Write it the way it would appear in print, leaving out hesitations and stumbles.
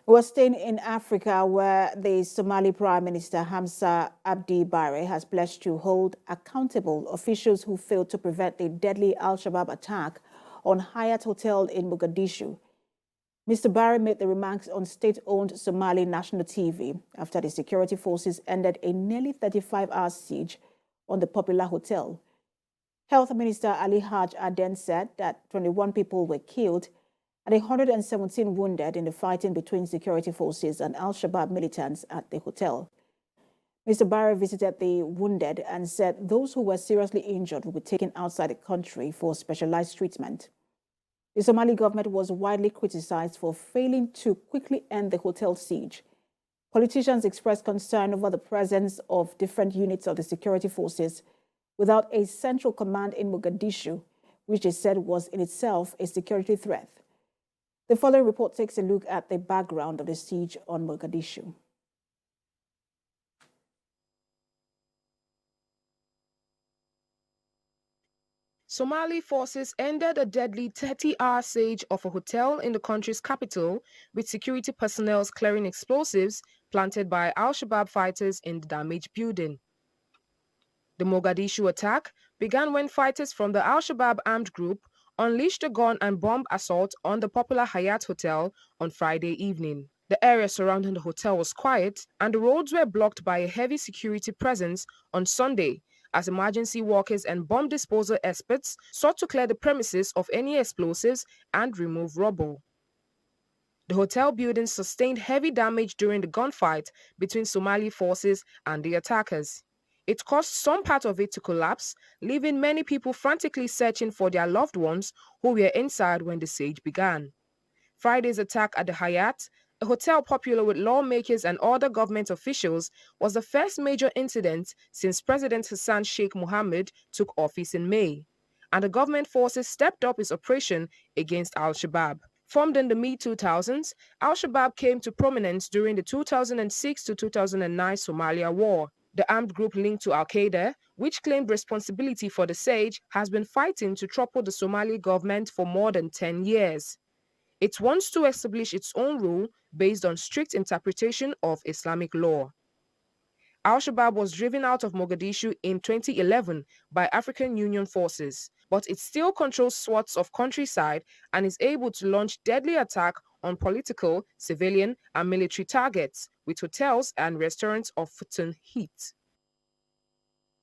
We're staying in Africa, where the Somali Prime Minister Hamza Abdi Bare has pledged to hold accountable officials who failed to prevent the deadly Al-Shabaab attack on Hayat Hotel in Mogadishu. Mr. Bare made the remarks on state-owned Somali national TV after the security forces ended a nearly 35-hour siege on the popular hotel. Health Minister Ali Haj Aden said that 21 people were killed and 117 wounded in the fighting between security forces and Al-Shabaab militants at the hotel. Mr. Bare visited the wounded and said those who were seriously injured will be taken outside the country for specialized treatment. The Somali government was widely criticized for failing to quickly end the hotel siege. Politicians expressed concern over the presence of different units of the security forces without a central command in Mogadishu, which they said was in itself a security threat. The following report takes a look at the background of the siege on Mogadishu. Somali forces ended a deadly 30-hour siege of a hotel in the country's capital, with security personnel clearing explosives planted by Al-Shabaab fighters in the damaged building. The Mogadishu attack began when fighters from the Al-Shabaab armed group unleashed a gun and bomb assault on the popular Hayat Hotel on Friday evening. The area surrounding the hotel was quiet, and the roads were blocked by a heavy security presence on Sunday, as emergency workers and bomb disposal experts sought to clear the premises of any explosives and remove rubble. The hotel building sustained heavy damage during the gunfight between Somali forces and the attackers. It caused some part of it to collapse, leaving many people frantically searching for their loved ones who were inside when the siege began. Friday's attack at the Hayat, a hotel popular with lawmakers and other government officials, was the first major incident since President Hassan Sheikh Mohammed took office in May, and the government forces stepped up its operation against Al-Shabaab. Formed in the mid-2000s, Al-Shabaab came to prominence during the 2006 to 2009 Somalia War. The armed group linked to Al-Qaeda, which claimed responsibility for the siege, has been fighting to topple the Somali government for more than 10 years. It wants to establish its own rule based on strict interpretation of Islamic law. Al-Shabaab was driven out of Mogadishu in 2011 by African Union forces, but it still controls swaths of countryside and is able to launch deadly attacks on political, civilian, and military targets, with hotels and restaurants of Futun heat.